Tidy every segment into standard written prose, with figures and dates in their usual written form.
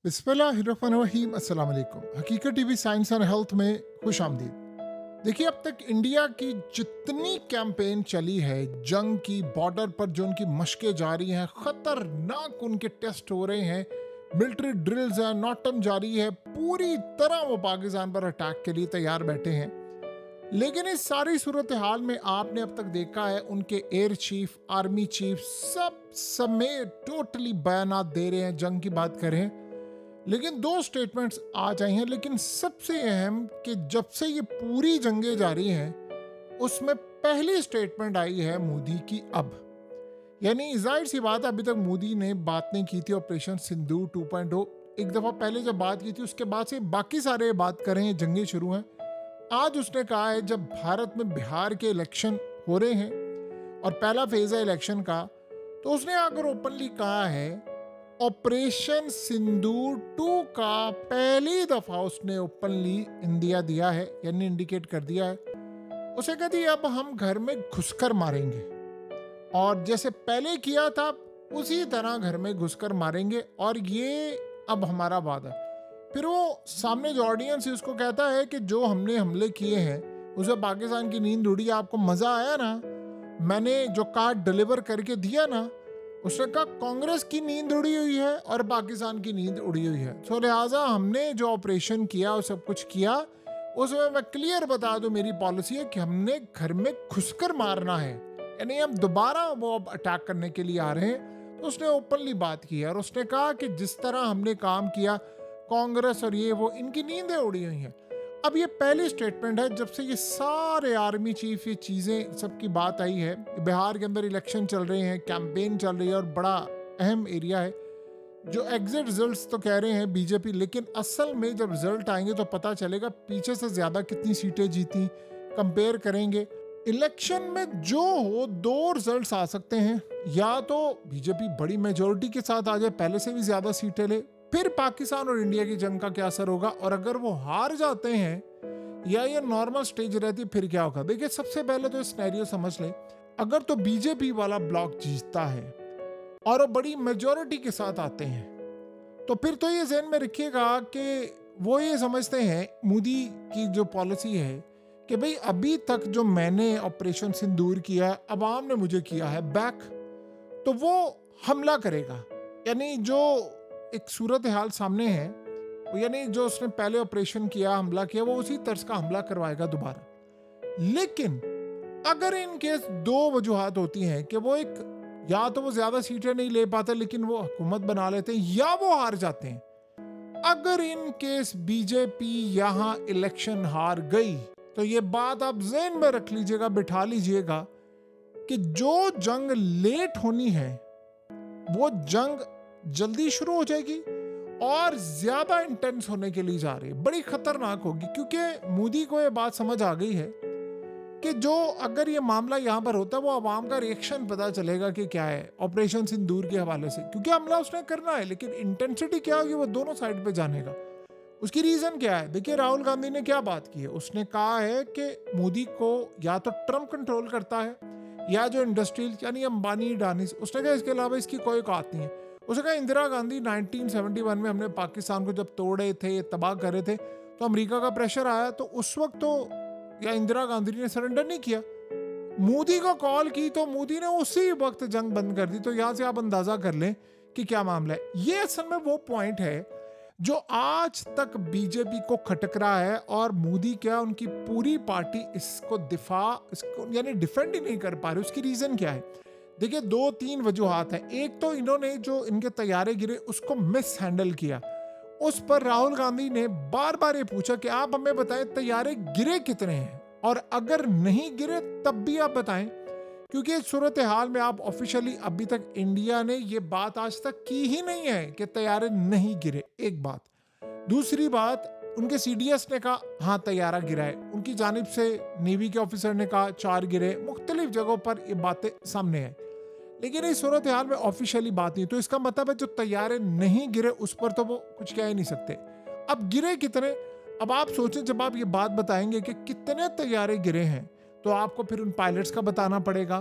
बिस्मिल्लाहिर्रहमानिर्रहीम। अस्सलाम वालेकुम। हकीकत टीवी साइंस एंड हेल्थ में खुश आमदीद। देखिए, अब तक इंडिया की जितनी कैंपेन चली है, जंग की, बॉर्डर पर जो उनकी मशकें जारी हैं, खतरनाक उनके टेस्ट हो रहे हैं, मिलिट्री ड्रिल्स हैं, नॉटम जारी है, पूरी तरह वो पाकिस्तान पर अटैक के लिए तैयार बैठे हैं। लेकिन इस सारी सूरत हाल में आपने अब तक देखा है उनके एयर चीफ, आर्मी चीफ सब समेत टोटली बयानात दे रहे हैं, जंग की बात करें। लेकिन दो स्टेटमेंट्स आज आई हैं, लेकिन सबसे अहम कि जब से ये पूरी जंगें जारी हैं, उसमें पहली स्टेटमेंट आई है मोदी की अब। यानी जाहिर सी बात है, अभी तक मोदी ने बात नहीं की थी ऑपरेशन सिंदूर 2.0। एक दफ़ा पहले जब बात की थी, उसके बाद से बाकी सारे बात करें, जंगें शुरू हैं। आज उसने कहा है, जब भारत में बिहार के इलेक्शन हो रहे हैं और पहला फेज है इलेक्शन का, तो उसने आकर ओपनली कहा है ऑपरेशन सिंदूर 2 का पहली दफा उसने ओपनली इंडिया दिया है, यानी इंडिकेट कर दिया है। उसे कहती अब हम घर में घुसकर मारेंगे, और जैसे पहले किया था उसी तरह घर में घुसकर मारेंगे, और ये अब हमारा वादा है। फिर वो सामने जो ऑडियंस है उसको कहता है कि जो हमने हमले किए हैं उसे पाकिस्तान की नींद उड़ी, आपको मजा आया ना, मैंने जो कार्ड डिलीवर करके दिया ना। उसने कहा कांग्रेस की नींद उड़ी हुई है और पाकिस्तान की नींद उड़ी हुई है, तो लिहाजा हमने जो ऑपरेशन किया और सब कुछ किया, उसमें मैं क्लियर बता दूं, मेरी पॉलिसी है कि हमने घर में घुसकर मारना है, यानी हम दोबारा वो अब अटैक करने के लिए आ रहे हैं। तो उसने ओपनली बात की है और उसने कहा कि जिस तरह हमने काम किया, कांग्रेस और ये वो, इनकी नींदें उड़ी हुई हैं। अब ये पहली स्टेटमेंट है जब से ये सारे आर्मी चीफ, ये चीज़ें सबकी बात आई है। बिहार के अंदर इलेक्शन चल रहे हैं, कैंपेन चल रही है और बड़ा अहम एरिया है। जो एग्जिट रिजल्ट्स तो कह रहे हैं बीजेपी, लेकिन असल में जब रिजल्ट आएंगे तो पता चलेगा पीछे से ज़्यादा कितनी सीटें जीती, कंपेयर करेंगे। इलेक्शन में जो हो, दो रिजल्ट्स आ सकते हैं, या तो बीजेपी बड़ी मेजोरिटी के साथ आ जाए, पहले से भी ज़्यादा सीटें ले, फिर पाकिस्तान और इंडिया की जंग का क्या असर होगा, और अगर वो हार जाते हैं या ये नॉर्मल स्टेज रहती, फिर क्या होगा। देखिए, सबसे पहले तो सिनेरियो समझ ले, अगर तो बीजेपी वाला ब्लॉक जीतता है और वो बड़ी मेजोरिटी के साथ आते हैं, तो फिर तो ये ज़हन में रखिएगा कि वो ये समझते हैं, मोदी की जो पॉलिसी है कि भाई अभी तक जो मैंने ऑपरेशन सिंदूर किया है, अवाम ने मुझे किया है बैक, तो वो हमला करेगा। यानी जो एक सूरत हाल सामने है, यानी जो उसने पहले ऑपरेशन किया, हमला किया, वो उसी तर्ज का हमला करवाएगा दोबारा। लेकिन अगर इन केस दो वजूहात होती हैं कि वो एक, या तो वो ज्यादा सीटें नहीं ले पाते लेकिन वो हुकूमत बना लेते हैं, या वो हार जाते हैं। अगर इन केस बीजेपी यहां इलेक्शन हार गई, तो ये बात आप ज़हन में रख लीजिएगा, बिठा लीजिएगा कि जो जंग लेट होनी है वो जंग जल्दी शुरू हो जाएगी और ज्यादा इंटेंस होने के लिए जा रही है, बड़ी खतरनाक होगी। क्योंकि मोदी को ये बात समझ आ गई है कि जो अगर ये मामला यहाँ पर होता है, वो आवाम का रिएक्शन पता चलेगा कि क्या है ऑपरेशन सिंदूर के हवाले से, क्योंकि हमला उसने करना है, लेकिन इंटेंसिटी क्या होगी वो दोनों साइड पे जानेगा। उसकी रीजन क्या है? देखिए, राहुल गांधी ने क्या बात की है, उसने कहा है कि मोदी को या तो ट्रम्प कंट्रोल करता है, या जो इंडस्ट्रियल यानी अंबानी डानिस, उसने कहा इसके अलावा इसकी कोई औकात नहीं है। उसने कहा इंदिरा गांधी 1971 में हमने पाकिस्तान को जब तोड़े थे, तबाह कर रहे थे, तो अमेरिका का प्रेशर आया, तो उस वक्त तो या इंदिरा गांधी ने सरेंडर नहीं किया, मोदी को कॉल की तो मोदी ने उसी वक्त जंग बंद कर दी। तो यहां से आप अंदाजा कर लें कि क्या मामला है। ये असल में वो पॉइंट है जो आज तक बीजेपी को खटक रहा है, और मोदी क्या, उनकी पूरी पार्टी इसको यानी डिफेंड ही नहीं कर पा रही। उसकी रीजन क्या है? देखिए, दो तीन वजूहात हैं। एक तो इन्होंने जो इनके तैयारे गिरे उसको मिस हैंडल किया। उस पर राहुल गांधी ने बार बार ये पूछा कि आप हमें बताएं तैयारे गिरे कितने हैं, और अगर नहीं गिरे तब भी आप बताएं, क्योंकि इस सूरत हाल में आप ऑफिशियली अभी तक इंडिया ने ये बात आज तक की ही नहीं है कि तैयारे नहीं गिरे। एक बात। दूसरी बात, उनके सीडीएस ने कहा हाँ तैयारा गिरा है, उनकी जानिब से नेवी के ऑफिसर ने कहा 4 गिरे, मुख्तलिफ जगहों पर ये बातें सामने हैं, लेकिन इस सूरत हाल में ऑफिशियली बात नहीं। तो इसका मतलब है जो तैयारे नहीं गिरे उस पर तो वो कुछ कह ही नहीं सकते। अब गिरे कितने? अब आप सोचें, जब आप ये बात बताएंगे कि कितने तैयारे गिरे हैं, तो आपको फिर उन पायलट्स का बताना पड़ेगा,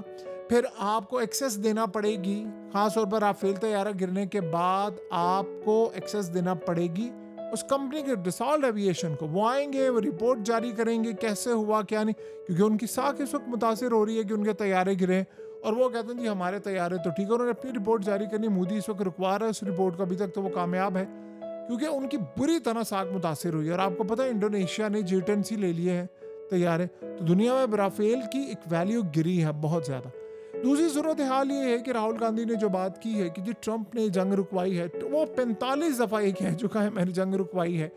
फिर आपको एक्सेस देना पड़ेगी, खास तौर पर राफेल तैयारा गिरने के बाद आपको एक्सेस देना पड़ेगी उस कंपनी के डसॉल्ट एविएशन को। वो आएंगे, वो रिपोर्ट जारी करेंगे कैसे हुआ क्या नहीं, क्योंकि उनकी साख इस वक्त मुतासिर हो रही है कि उनके तैयारे गिरे और वो कहते हैं जी हमारे तैयारे तो ठीक है। उन्होंने अपनी रिपोर्ट जारी करनी, मोदी इस वक्त रुकवा रहा है उस रिपोर्ट को, अभी तक तो वो कामयाब है क्योंकि उनकी बुरी तरह साख मुतासिर हुई है। और आपको पता है इंडोनेशिया ने J-10C ले लिए हैं तैयारे, तो दुनिया में राफेल की एक वैल्यू गिरी है बहुत ज़्यादा। दूसरी सूरत हाल ये है कि राहुल गांधी ने जो बात की है कि जी ट्रंप ने जंग रुकवाई है, तो वो 45 दफ़ा ये कह चुका है मैंने जंग रुकवाई है,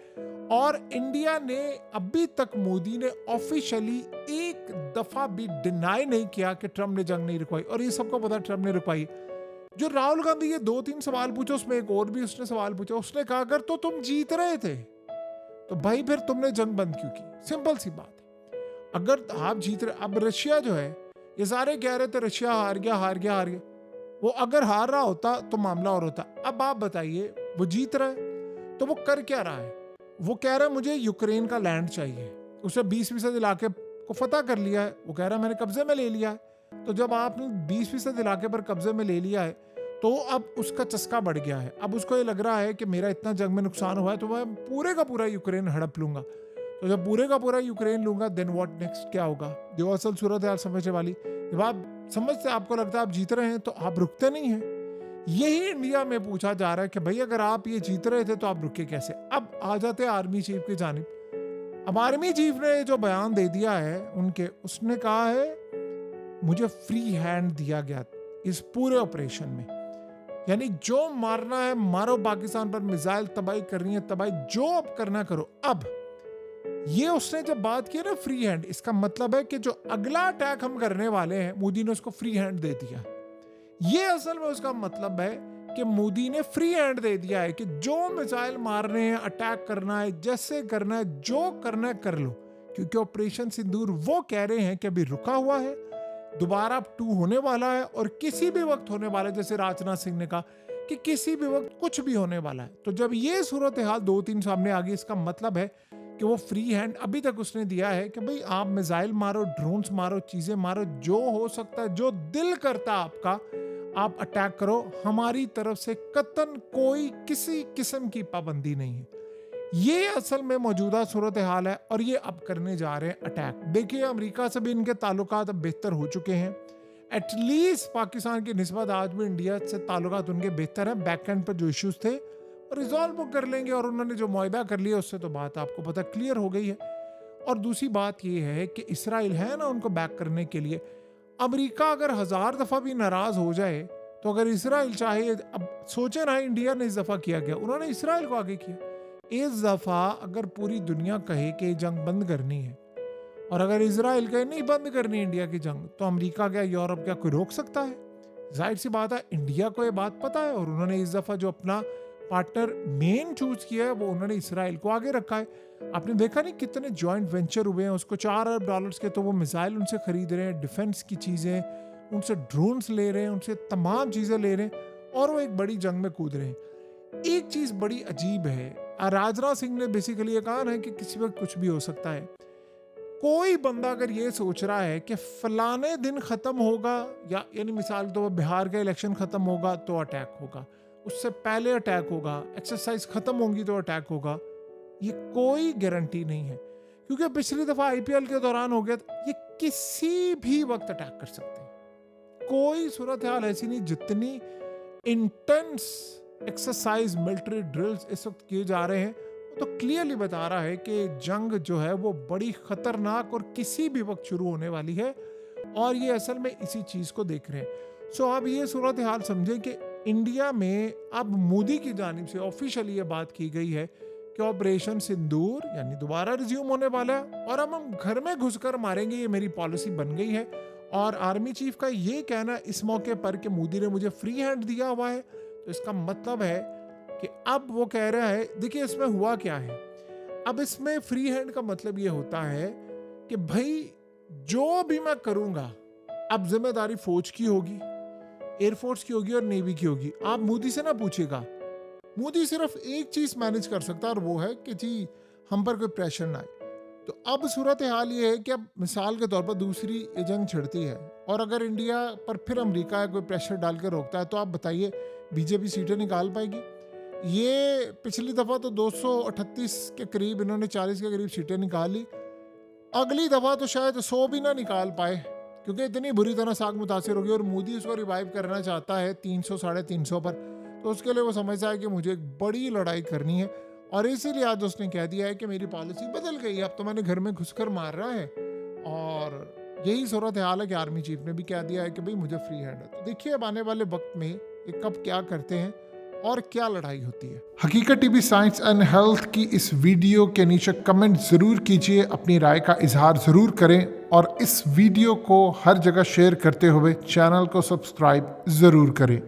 और इंडिया ने अभी तक, मोदी ने ऑफिशियली एक दफ़ा भी डिनाई नहीं किया कि ट्रंप ने जंग नहीं रुकवाई, और ये सबको पता ट्रंप ने रुकवाई। जो राहुल गांधी ये 2-3 सवाल पूछे, उसमें एक और भी उसने सवाल पूछा, उसने कहा अगर तो तुम जीत रहे थे तो भाई फिर तुमने जंग बंद क्यों की? सिंपल सी बात है, अगर आप जीत रहे, अब रशिया जो है, ये सारे कह रहे थे रशिया हार गया हार गया हार गया, वो अगर हार रहा होता तो मामला और होता। अब आप बताइए, वो जीत रहा है तो वो कर क्या रहा है? वो कह रहा है मुझे यूक्रेन का लैंड चाहिए, उसे 20% इलाके को फतह कर लिया है, वो कह रहा है मैंने कब्जे में ले लिया है। तो जब आपने 20% इलाके पर कब्जे में ले लिया है तो अब उसका चस्का बढ़ गया है, अब उसको ये लग रहा है कि मेरा इतना जंग में नुकसान हुआ है तो मैं पूरे का पूरा यूक्रेन हड़प लूंगा। तो जब पूरे का पूरा यूक्रेन लूंगा, देन व्हाट नेक्स्ट, क्या होगा? जो असल सूरत है समझने वाली, जब आप समझते आपको लगता है आप जीत रहे हैं तो आप रुकते नहीं हैं। यही इंडिया में पूछा जा रहा है कि भाई अगर आप ये जीत रहे थे तो आप रुके कैसे? अब आ जाते हैं आर्मी चीफ की जानिब। अब आर्मी चीफ ने जो बयान दे दिया है उनके, उसने कहा है मुझे फ्री हैंड दिया गया इस पूरे ऑपरेशन में, यानी जो मारना है मारो, पाकिस्तान पर मिसाइल तबाही करनी है तबाही, जो अब करना करो। अब ये उसने जब बात की ना फ्री हैंड, इसका मतलब है कि जो अगला अटैक हम करने वाले हैं मोदी ने उसको फ्री हैंड दे दिया। ये असल में उसका मतलब है कि मोदी ने फ्री हैंड दे दिया है कि जो मिसाइल मारने हैं, अटैक करना है, जैसे करना है, जो करना है कर लो, क्योंकि ऑपरेशन सिंदूर वो कह रहे हैं कि अभी रुका हुआ है, दोबारा 2 होने वाला है और किसी भी वक्त होने वाला है। जैसे राजनाथ सिंह ने कहा कि किसी भी वक्त कुछ भी होने वाला है। तो जब ये सूरत हाल 2-3 सामने आ गई, इसका मतलब है कि वो फ्री हैंड अभी तक उसने दिया है कि भाई आप मिसाइल मारो, ड्रोन्स मारो, चीजें मारो, जो हो सकता है, जो दिल करता आपका आप अटैक करो, हमारी तरफ से कतन कोई किसी किस्म की पाबंदी नहीं है। ये असल में मौजूदा सूरत हाल है और ये अब करने जा रहे हैं अटैक। देखिए अमेरिका से भी इनके ताल्लुकात अब बेहतर हो चुके हैं, एटलीस्ट पाकिस्तान की निस्बत आज भी इंडिया से ताल्लुकात उनके बेहतर हैं। बैक एंड पर जो इश्यूज थे रिजॉल्व वो कर लेंगे, और उन्होंने जो मुआहदा कर लिया उससे तो बात आपको पता क्लियर हो गई है। और दूसरी बात ये है कि इसराइल है ना उनको बैक करने के लिए, अमेरिका अगर 1000 दफा भी नाराज हो जाए तो अगर इसराइल चाहे, अब सोचे ना इंडिया ने इस दफा किया गया, उन्होंने इसराइल को आगे किया। इस दफा अगर पूरी दुनिया कहे कि जंग बंद करनी है और अगर इसराइल कहे नहीं बंद करनी इंडिया की जंग, तो अमेरिका क्या, यूरोप क्या, कोई रोक सकता है? जाहिर सी बात है इंडिया को ये बात पता है और उन्होंने इस दफा जो अपना पार्टनर मेन चूज किया है वो उन्होंने इसराइल को आगे रखा है। आपने देखा नहीं कितने जॉइंट वेंचर हुए हैं, उसको $4 अरब के, तो वो मिसाइल उनसे खरीद रहे हैं, डिफेंस की चीजें, उनसे ड्रोन्स ले रहे हैं, उनसे तमाम चीजें ले रहे हैं और वो एक बड़ी जंग में कूद रहे हैं। एक चीज बड़ी अजीब है, राजनाथ सिंह ने बेसिकली ये कहा है कि किसी वक्त कुछ भी हो सकता है। कोई बंदा अगर ये सोच रहा है कि फलाने दिन खत्म होगा, या यानी मिसाल तो बिहार का इलेक्शन खत्म होगा तो अटैक होगा, उससे पहले अटैक होगा, एक्सरसाइज खत्म होंगी तो अटैक होगा, ये कोई गारंटी नहीं है। क्योंकि पिछली दफा IPL के दौरान हो गया था, ये किसी भी वक्त अटैक कर सकते हैं। कोई सूरत हाल ऐसी नहीं, जितनी इंटेंस एक्सरसाइज, मिलिट्री ड्रिल्स इस वक्त किए जा रहे हैं, तो क्लियरली बता रहा है कि जंग जो है वो बड़ी खतरनाक और किसी भी वक्त शुरू होने वाली है, और ये असल में इसी चीज को देख रहे हैं। सो अब ये सूरत हाल समझें कि इंडिया में अब मोदी की जानिब से ऑफिशियली ये बात की गई है कि ऑपरेशन सिंदूर यानी दोबारा रिज्यूम होने वाला है और अब हम घर में घुसकर मारेंगे, ये मेरी पॉलिसी बन गई है। और आर्मी चीफ का ये कहना इस मौके पर कि मोदी ने मुझे फ्री हैंड दिया हुआ है, तो इसका मतलब है कि अब वो कह रहा है, देखिए इसमें हुआ क्या है, अब इसमें फ्री हैंड का मतलब ये होता है कि भाई जो भी मैं करूंगा अब जिम्मेदारी फौज की होगी, एयरफोर्स की होगी और नेवी की होगी। आप मोदी से ना पूछेगा, मोदी सिर्फ एक चीज मैनेज कर सकता है और वो है कि जी हम पर कोई प्रेशर ना आए। तो अब सूरत हाल ये है कि अब मिसाल के तौर पर दूसरी ये जंग छिड़ती है और अगर इंडिया पर फिर अमेरिका कोई प्रेशर डाल के रोकता है तो आप बताइए बीजेपी सीटें निकाल पाएगी? ये पिछली दफ़ा तो 238 के करीब, इन्होंने 40 के करीब सीटें निकाली। अगली दफ़ा तो शायद 100 भी ना निकाल पाए क्योंकि इतनी बुरी तरह साख मुतासिर होगी और मोदी उसको रिवाइव करना चाहता है 300 350 पर। तो उसके लिए वो समझता है कि मुझे एक बड़ी लड़ाई करनी है और इसीलिए आज उसने कह दिया है कि मेरी पॉलिसी बदल गई, अब तो मैंने घर में घुसकर मार रहा है। और यही सूरत हाल है कि आर्मी चीफ ने भी कह दिया है कि भाई मुझे फ्री हैंड है। तो देखिए अब आने वाले वक्त में ये कब क्या करते हैं और क्या लड़ाई होती है। हकीकत टीवी साइंस एंड हेल्थ की इस वीडियो के नीचे कमेंट ज़रूर कीजिए, अपनी राय का इजहार ज़रूर करें और इस वीडियो को हर जगह शेयर करते हुए चैनल को सब्सक्राइब ज़रूर करें।